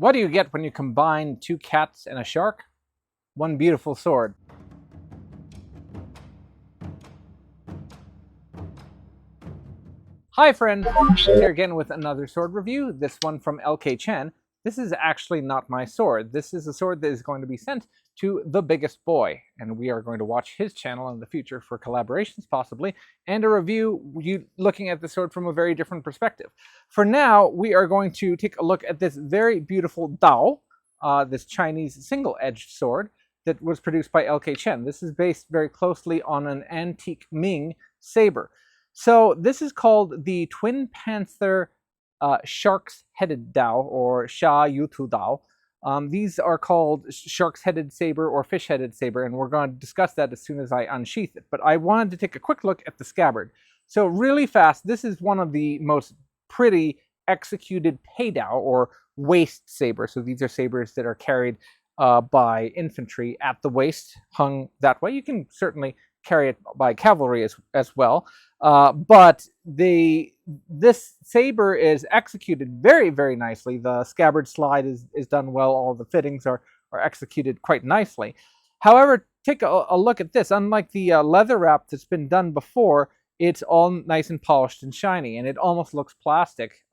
What do you get when you combine two cats and a shark? One beautiful sword. Hi friends, here again with another sword review, this one from LK Chen. This is actually not my sword. This is a sword that is going to be sent to the biggest boy, and we are going to watch his channel in the future for collaborations possibly, and a review looking at the sword from a very different perspective. For now, we are going to take a look at this very beautiful Dao, this Chinese single-edged sword that was produced by LK Chen. This is based very closely on an antique Ming saber. So this is called the Twin Panther Shark's Headed Dao, or Sha Yutu Dao. These are called Shark's Headed Saber or Fish Headed Saber, and we're going to discuss that as soon as I unsheath it. But I wanted to take a quick look at the scabbard. So really fast, this is one of the most pretty executed pei dao, or waist saber. So these are sabers that are carried by infantry at the waist, hung that way. You can certainly carry it by cavalry as well. But this saber is executed very, very nicely. The scabbard slide is done well. All the fittings are executed quite nicely. However, take a look at this. Unlike the leather wrap that's been done before, it's all nice and polished and shiny, and it almost looks plastic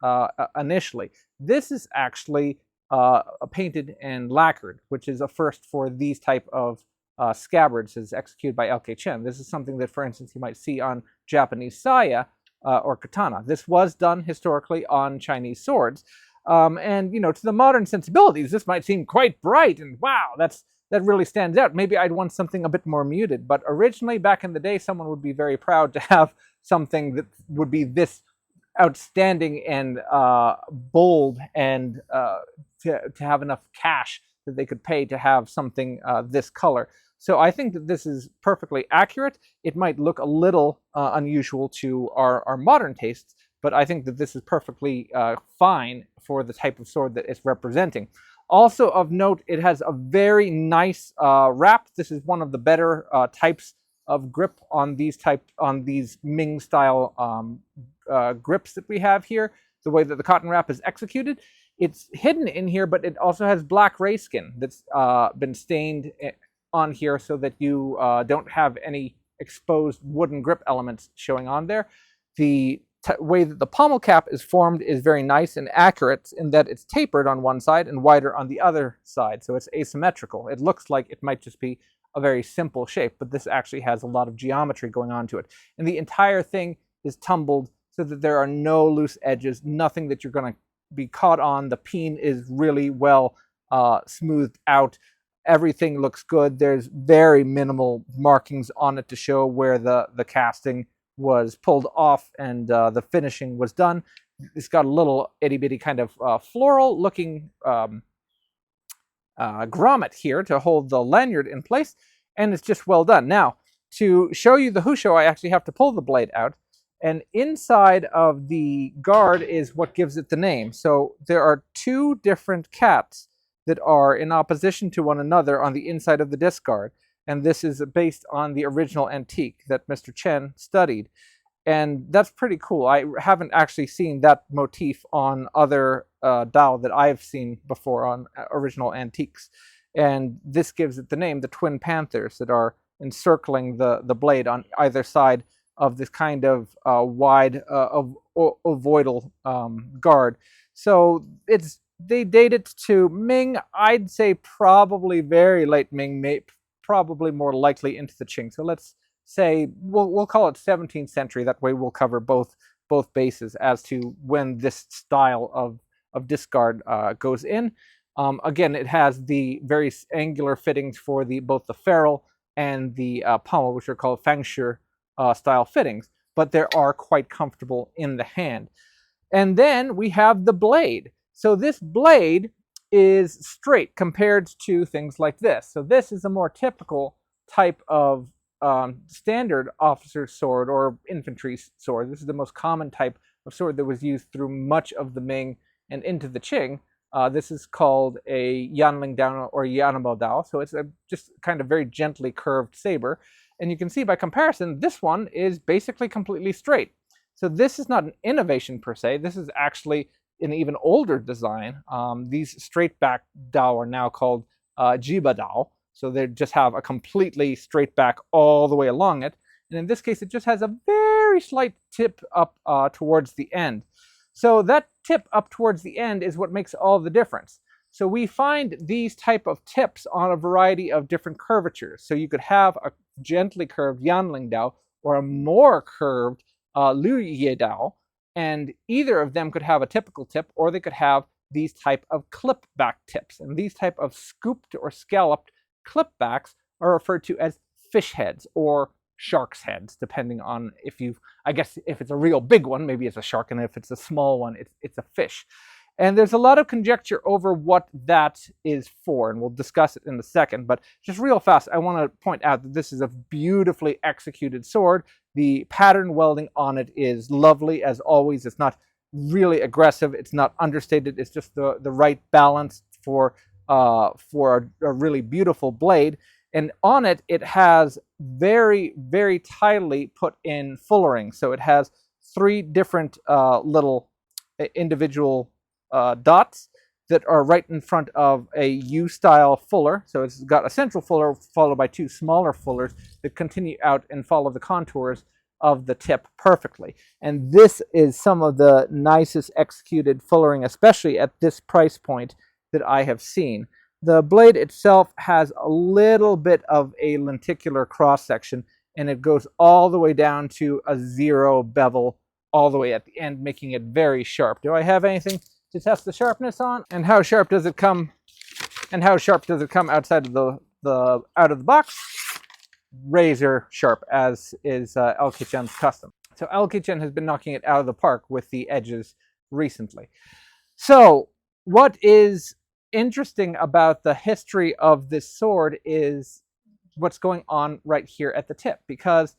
initially. This is actually painted and lacquered, which is a first for these type of scabbards as executed by LK Chen. This is something that, for instance, you might see on Japanese saya or katana. This was done historically on Chinese swords. And, you know, to the modern sensibilities, this might seem quite bright and wow, that really stands out. Maybe I'd want something a bit more muted. But originally, back in the day, someone would be very proud to have something that would be this outstanding and bold, and to have enough cash that they could pay to have something this color. So I think that this is perfectly accurate. It might look a little unusual to our modern tastes, but I think that this is perfectly fine for the type of sword that it's representing. Also of note, it has a very nice wrap. This is one of the better types of grip on these Ming style grips that we have here. The way that the cotton wrap is executed, it's hidden in here, but it also has black ray skin that's been stained on here so that you don't have any exposed wooden grip elements showing on there. The way that the pommel cap is formed is very nice and accurate in that it's tapered on one side and wider on the other side, so it's asymmetrical. It looks like it might just be a very simple shape, but this actually has a lot of geometry going on to it. And the entire thing is tumbled so that there are no loose edges, nothing that you're going to be caught on. The peen is really well smoothed out. Everything looks good. There's very minimal markings on it to show where the casting was pulled off and the finishing was done. It's got a little itty-bitty kind of floral looking grommet here to hold the lanyard in place, and it's just well done. Now, to show you the husho, I actually have to pull the blade out, and inside of the guard is what gives it the name. So there are two different cats that are in opposition to one another on the inside of the disc guard, and this is based on the original antique that Mr. Chen studied. And that's pretty cool. I haven't actually seen that motif on other Dao that I've seen before on original antiques. And this gives it the name, the Twin Panthers, that are encircling the blade on either side of this kind of wide ovoidal guard. So they date it to Ming. I'd say probably very late Ming, probably more likely into the Qing. So let's say we'll call it 17th century. That way we'll cover both bases as to when this style of disc guard goes in. Again, it has the very angular fittings for both the ferrule and the pommel, which are called fangshi style fittings, but they are quite comfortable in the hand. And then we have the blade. So this blade is straight compared to things like this. So this is a more typical type of standard officer's sword or infantry sword. This is the most common type of sword that was used through much of the Ming and into the Qing. This is called a Yanling Dao or Yanabo Dao. So it's just kind of very gently curved saber. And you can see by comparison, this one is basically completely straight. So this is not an innovation per se. This is actually an even older design. These straight back Dao are now called Jiba Dao. So they just have a completely straight back all the way along it. And in this case, it just has a very slight tip up towards the end. So that tip up towards the end is what makes all the difference. So we find these type of tips on a variety of different curvatures. So you could have a gently curved Yanling Dao or a more curved Lu Ye Dao, and either of them could have a typical tip, or they could have these type of clip back tips. And these type of scooped or scalloped clip backs are referred to as fish heads or shark's heads, depending on if you've, I guess if it's a real big one, maybe it's a shark, and if it's a small one, it's a fish. And there's a lot of conjecture over what that is for, and we'll discuss it in a second. But just real fast, I want to point out that this is a beautifully executed sword. The pattern welding on it is lovely, as always. It's not really aggressive. It's not understated. It's just the right balance for a really beautiful blade. And on it, it has very, very tightly put in fullering. So it has 3 different little individual dots that are right in front of a U-style fuller. So it's got a central fuller followed by 2 smaller fullers that continue out and follow the contours of the tip perfectly. And this is some of the nicest executed fullering, especially at this price point, that I have seen. The blade itself has a little bit of a lenticular cross section, and it goes all the way down to a 0 bevel all the way at the end, making it very sharp. Do I have anything to test the sharpness on? And how sharp does it come? And how sharp does it come outside of the out of the box? Razor sharp, as is LK Chen's custom. So LK Chen has been knocking it out of the park with the edges recently. So what is interesting about the history of this sword is what's going on right here at the tip, because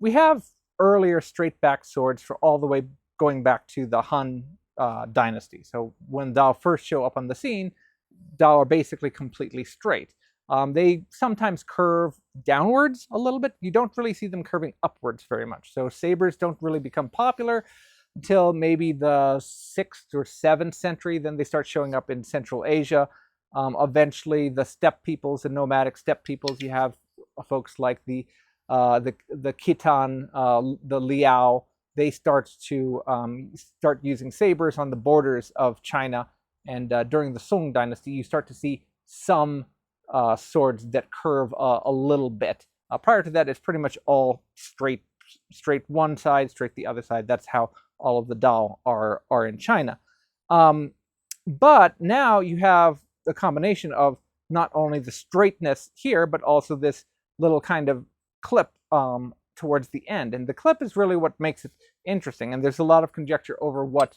we have earlier straight back swords for all the way going back to the Han dynasty. So when Dao first show up on the scene, Dao are basically completely straight. They sometimes curve downwards a little bit. You don't really see them curving upwards very much. So sabers don't really become popular until maybe the 6th or 7th century. Then they start showing up in Central Asia. Eventually, the steppe peoples and nomadic steppe peoples, you have folks like the Khitan, the Liao. They start using sabers on the borders of China. And during the Song dynasty, you start to see some swords that curve a little bit. Prior to that, it's pretty much all straight one side, straight the other side. That's how all of the Dao are in China. But now you have the combination of not only the straightness here, but also this little kind of clip towards the end. And the clip is really what makes it interesting. And there's a lot of conjecture over what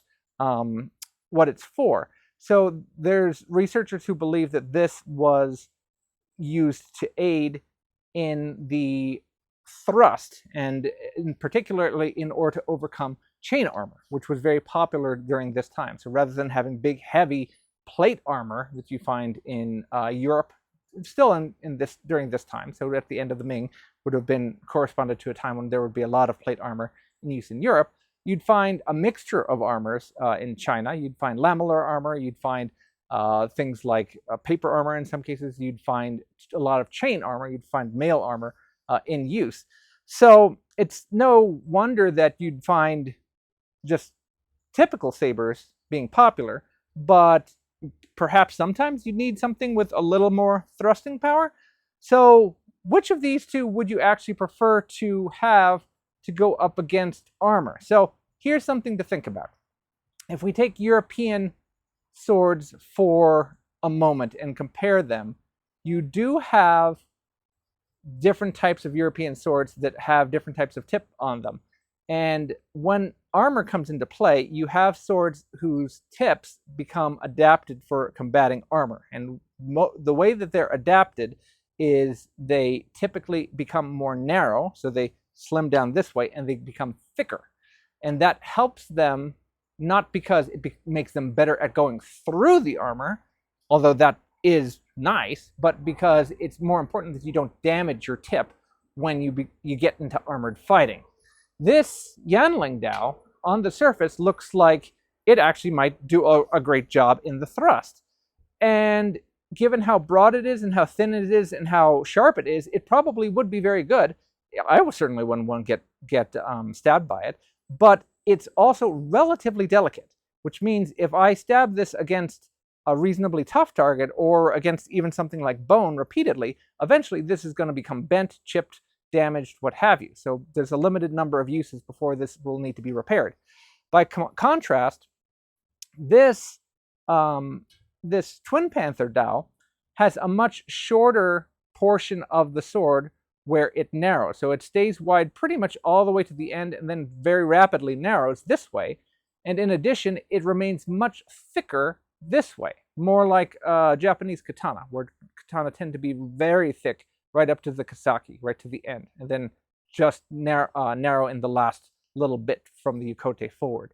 it's for. So there's researchers who believe that this was used to aid in the thrust, and particularly in order to overcome chain armor, which was very popular during this time. So rather than having big, heavy plate armor that you find in Europe, still during this time, so at the end of the Ming, would have been corresponded to a time when there would be a lot of plate armor in use in Europe. You'd find a mixture of armors in China. You'd find lamellar armor. You'd find things like paper armor in some cases. You'd find a lot of chain armor. You'd find mail armor in use. So it's no wonder that you'd find just typical sabers being popular, but perhaps sometimes you need something with a little more thrusting power. So which of these two would you actually prefer to have to go up against armor? So here's something to think about. If we take European swords for a moment and compare them, you do have different types of European swords that have different types of tip on them. And when armor comes into play, you have swords whose tips become adapted for combating armor. And the way that they're adapted is they typically become more narrow, so they slim down this way, and they become thicker. And that helps them, not because it makes them better at going through the armor, although that is nice, but because it's more important that you don't damage your tip when you get into armored fighting. This Yanling Dao on the surface looks like it actually might do a great job in the thrust. And given how broad it is and how thin it is and how sharp it is, it probably would be very good. I certainly wouldn't want to get stabbed by it, but it's also relatively delicate, which means if I stab this against a reasonably tough target or against even something like bone repeatedly, eventually this is going to become bent, chipped, damaged, what have you. So there's a limited number of uses before this will need to be repaired. By contrast, this this Twin Panther dowel has a much shorter portion of the sword where it narrows. So it stays wide pretty much all the way to the end and then very rapidly narrows this way. And in addition, it remains much thicker this way, more like Japanese katana, where katana tend to be very thick right up to the kasaki, right to the end, and then just narrow in the last little bit from the yukote forward.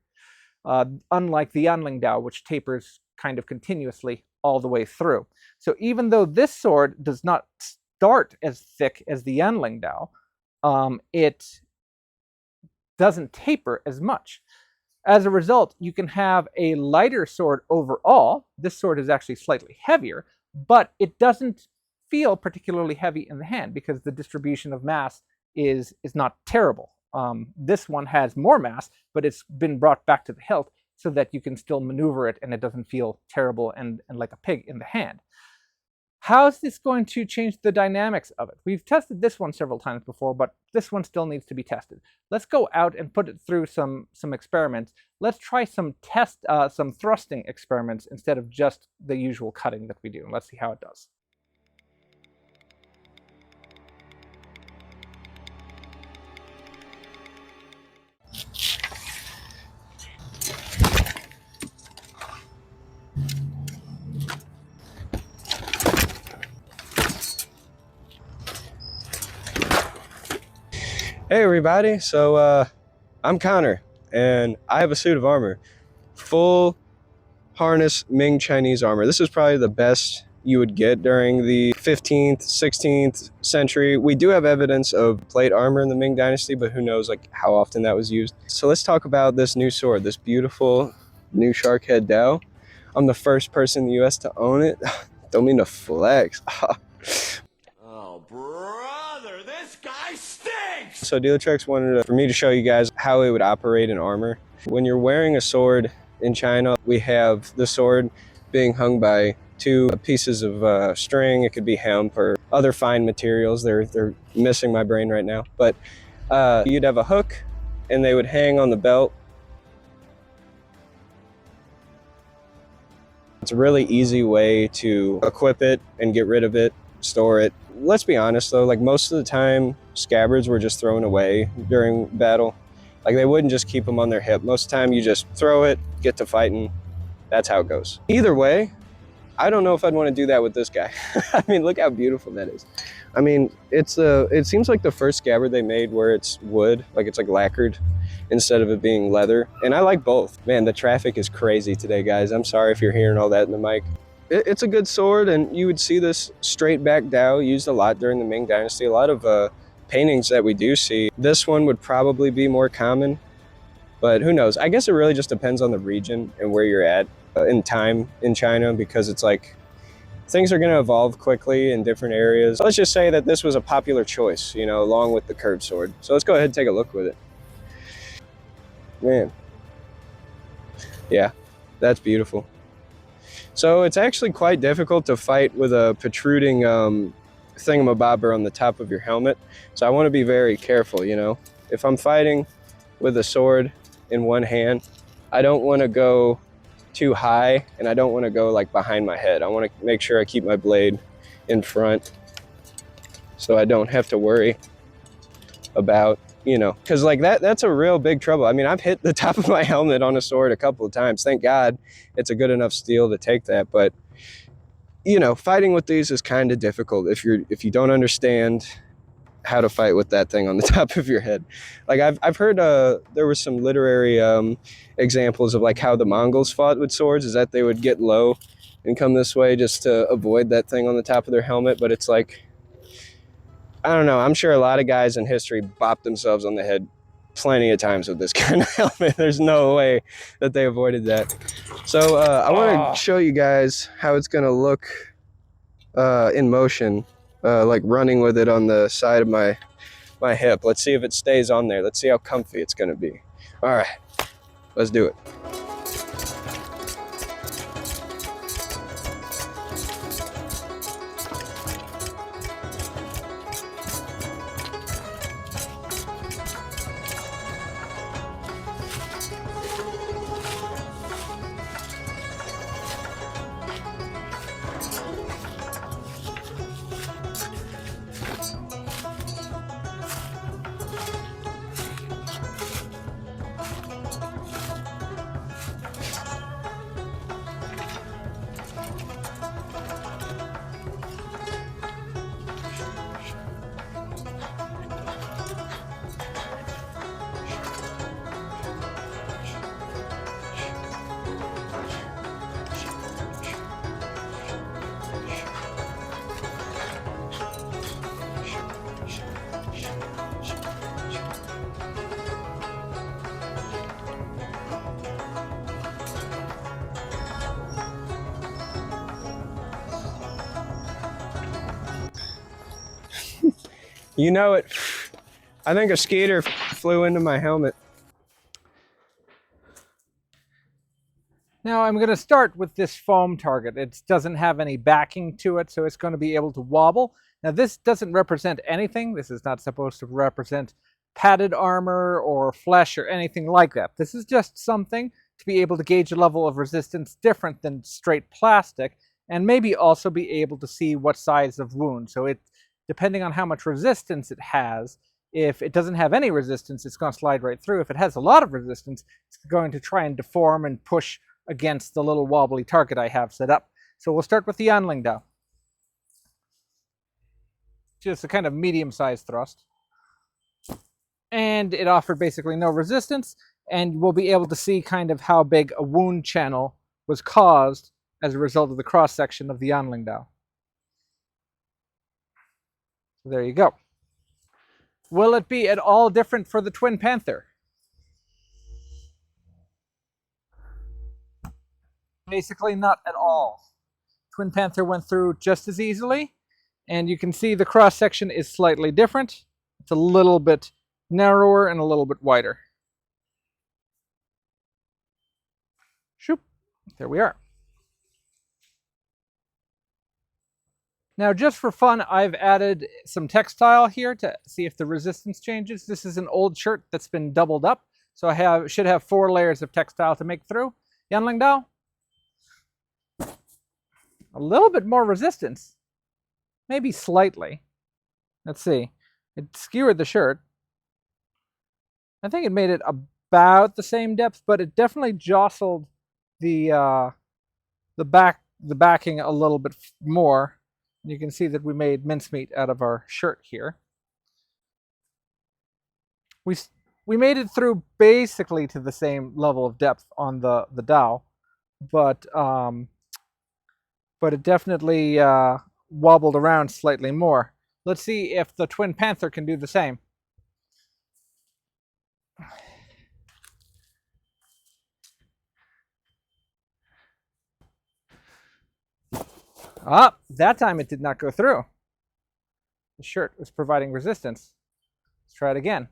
Unlike the Yanling Dao, which tapers kind of continuously all the way through. So even though this sword does not start as thick as the Yanling Dao, it doesn't taper as much. As a result, you can have a lighter sword overall. This sword is actually slightly heavier, but it doesn't feel particularly heavy in the hand because the distribution of mass is not terrible. This one has more mass, but it's been brought back to the hilt so that you can still maneuver it and it doesn't feel terrible and like a pig in the hand. How is this going to change the dynamics of it? We've tested this one several times before, but this one still needs to be tested. Let's go out and put it through some experiments. Let's try some thrusting experiments instead of just the usual cutting that we do. And let's see how it does. Hey everybody, so I'm Connor and I have a suit of armor, full harness Ming Chinese armor. This is probably the best you would get during the 15th, 16th century. We do have evidence of plate armor in the Ming Dynasty, but who knows like how often that was used. So let's talk about this new sword, this beautiful new shark head Dao. I'm the first person in the US to own it. Don't mean to flex. Oh, brother, this guy stinks! So Dealertrax wanted for me to show you guys how it would operate in armor. When you're wearing a sword in China, we have the sword being hung by two pieces of string. It could be hemp or other fine materials. They're missing my brain right now. But you'd have a hook and they would hang on the belt. It's a really easy way to equip it and get rid of it, store it. Let's be honest though, like most of the time scabbards were just thrown away during battle. Like they wouldn't just keep them on their hip. Most of the time you just throw it, get to fighting. That's how it goes. Either way, I don't know if I'd want to do that with this guy. I mean, look how beautiful that is. I mean, it seems like the first scabbard they made where it's wood, like it's like lacquered instead of it being leather. And I like both. Man, the traffic is crazy today, guys. I'm sorry if you're hearing all that in the mic. It's a good sword, and you would see this straight back Dao used a lot during the Ming Dynasty. A lot of paintings that we do see. This one would probably be more common, but who knows? I guess it really just depends on the region and where you're at in time in China, because it's like things are going to evolve quickly in different areas. Let's just say that this was a popular choice, you know, along with the curved sword. So let's go ahead and take a look with it. Man, yeah, that's beautiful. So it's actually quite difficult to fight with a protruding thingamabobber on the top of your helmet. So I want to be very careful, you know. If I'm fighting with a sword in one hand, I don't want to go too high and I don't want to go like behind my head. I want to make sure I keep my blade in front so I don't have to worry about, you know, because like that's a real big trouble. I mean, I've hit the top of my helmet on a sword a couple of times. Thank God it's a good enough steel to take that. But, you know, fighting with these is kind of difficult if you don't understand how to fight with that thing on the top of your head. Like I've heard there were some literary examples of like how the Mongols fought with swords, is that they would get low and come this way just to avoid that thing on the top of their helmet. But it's like, I don't know, I'm sure a lot of guys in history bopped themselves on the head plenty of times with this kind of helmet. There's no way that they avoided that. So I want to show you guys how it's going to look in motion, like running with it on the side of my hip. Let's see if it stays on there. Let's see how comfy it's going to be. All right, let's do it. You know it. I think a skater flew into my helmet. Now I'm going to start with this foam target. It doesn't have any backing to it, so it's going to be able to wobble. Now this doesn't represent anything. This is not supposed to represent padded armor or flesh or anything like that. This is just something to be able to gauge a level of resistance different than straight plastic, and maybe also be able to see what size of wound. So it, depending on how much resistance it has, if it doesn't have any resistance, it's going to slide right through. If it has a lot of resistance, it's going to try and deform and push against the little wobbly target I have set up. So we'll start with the Yanling Dao. Just a kind of medium-sized thrust. And it offered basically no resistance, and we'll be able to see kind of how big a wound channel was caused as a result of the cross-section of the Yanling Dao. So there you go. Will it be at all different for the Twin Panther? Basically not at all. Twin Panther went through just as easily, and you can see the cross-section is slightly different. It's a little bit narrower and a little bit wider. Shoop, there we are. Now, just for fun, I've added some textile here to see if the resistance changes. This is an old shirt that's been doubled up, so I should have 4 layers of textile to make through. Yanling Dao, a little bit more resistance, maybe slightly. Let's see. It skewered the shirt. I think it made it about the same depth, but it definitely jostled the backing a little bit more. You can see that we made mincemeat out of our shirt here. We made it through basically to the same level of depth on the Dao, but it definitely wobbled around slightly more. Let's see if the Twin Panther can do the same. Ah, that time it did not go through. The shirt was providing resistance. Let's try it again.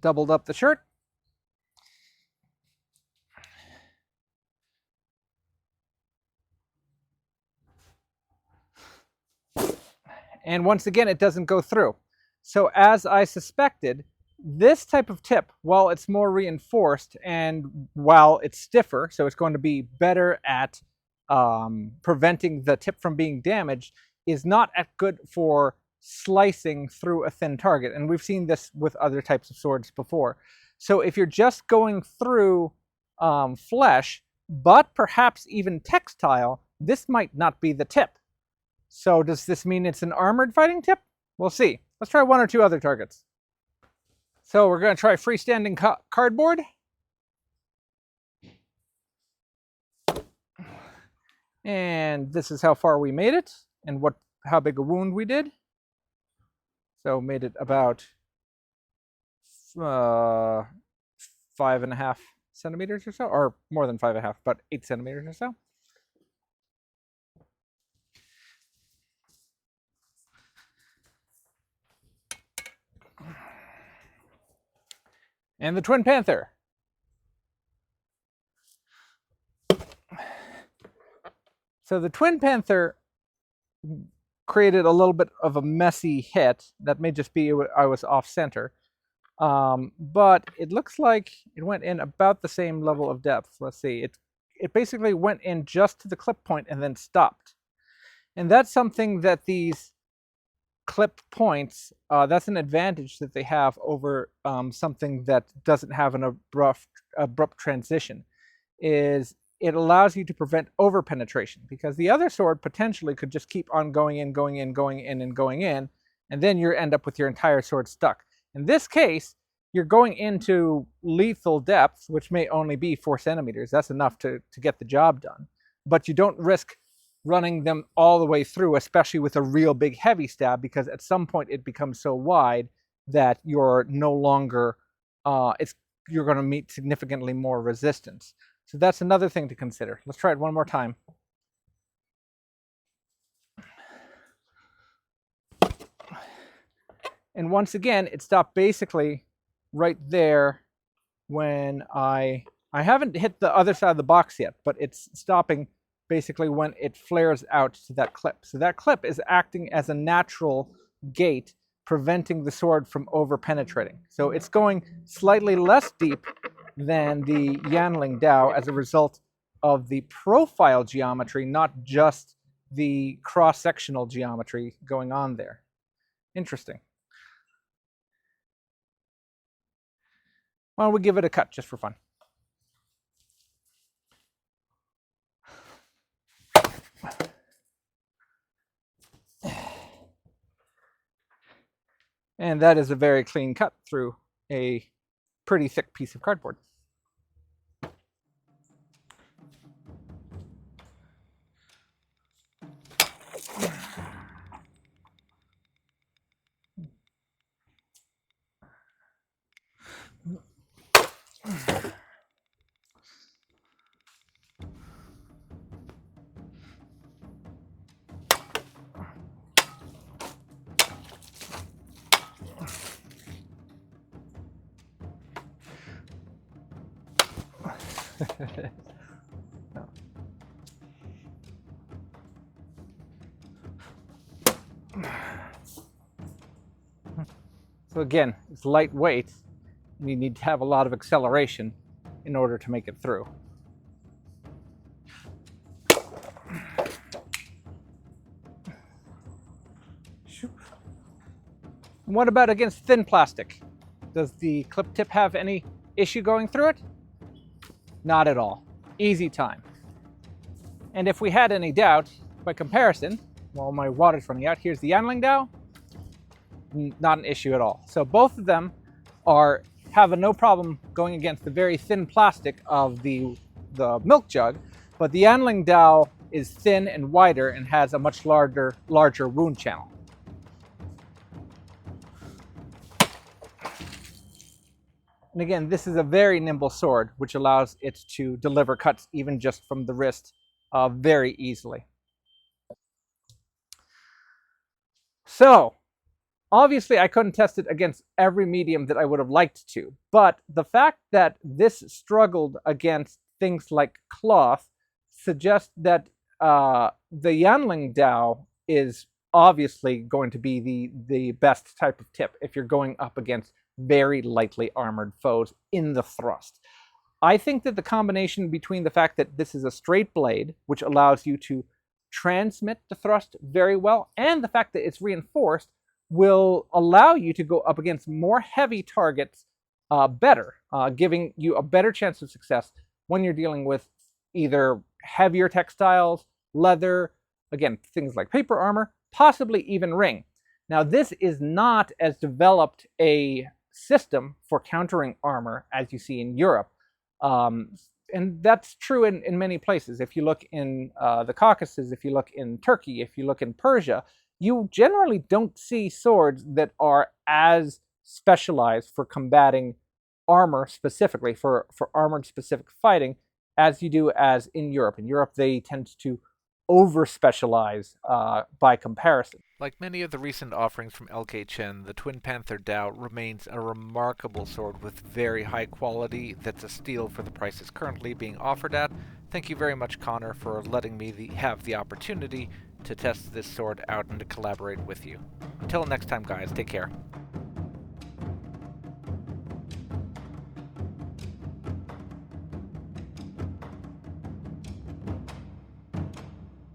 Doubled up the shirt. And once again, it doesn't go through. So as I suspected, this type of tip, while it's more reinforced and while it's stiffer, so it's going to be better at preventing the tip from being damaged, is not as good for slicing through a thin target. And we've seen this with other types of swords before. So if you're just going through flesh, but perhaps even textile, this might not be the tip. So does this mean it's an armored fighting tip? We'll see. Let's try 1 or 2 other targets. So we're going to try freestanding cardboard. And this is how far we made it and how big a wound we did. So made it about 5.5 centimeters or so, or more than 5.5, but 8 centimeters or so. And the Twin Panther. So the Twin Panther created a little bit of a messy hit. That may just be I was off center. But it looks like it went in about the same level of depth. Let's see. It basically went in just to the clip point and then stopped. And that's something that these clip points, that's an advantage that they have over something that doesn't have an abrupt transition, is it allows you to prevent over penetration, because the other sword potentially could just keep on going in, going in, going in, and going in, and then you end up with your entire sword stuck. In this case, you're going into lethal depth, which may only be 4 centimeters. That's enough to get the job done. But you don't risk running them all the way through, especially with a real big heavy stab, because at some point it becomes so wide that you're no longer, you're going to meet significantly more resistance. So that's another thing to consider. Let's try it one more time. And once again, it stopped basically right there when I haven't hit the other side of the box yet, but it's stopping basically when it flares out to that clip. So that clip is acting as a natural gate, preventing the sword from over penetrating. So it's going slightly less deep than the Yanling Dao as a result of the profile geometry, not just the cross-sectional geometry going on there. Interesting. Why don't we give it a cut just for fun? And that is a very clean cut through a pretty thick piece of cardboard. So again, it's lightweight, and you need to have a lot of acceleration in order to make it through. What about against thin plastic? Does the clip tip have any issue going through it? Not at all. Easy time. And if we had any doubt, by comparison, while my water's running out, here's the Yanling Dao. Not an issue at all. So both of them have no problem going against the very thin plastic of the milk jug, but the Yanling Dao is thin and wider and has a much larger wound channel. And again, this is a very nimble sword, which allows it to deliver cuts even just from the wrist very easily. So, obviously, I couldn't test it against every medium that I would have liked to, but the fact that this struggled against things like cloth suggests that the Yanling Dao is obviously going to be the best type of tip if you're going up against very lightly armored foes in the thrust. I think that the combination between the fact that this is a straight blade, which allows you to transmit the thrust very well, and the fact that it's reinforced will allow you to go up against more heavy targets better, giving you a better chance of success when you're dealing with either heavier textiles, leather, again, things like paper armor, possibly even ring. Now, this is not as developed a system for countering armor as you see in Europe. And that's true in many places. If you look in the Caucasus, if you look in Turkey, if you look in Persia, you generally don't see swords that are as specialized for combating armor specifically, for armored specific fighting, as you do as in Europe. In Europe, they tend to over specialize by comparison. Like many of the recent offerings from LK Chen, the Twin Panther Dao remains a remarkable sword with very high quality that's a steal for the prices currently being offered at. Thank you very much, Connor, for letting me have the opportunity to test this sword out and to collaborate with you. Until next time, guys, take care.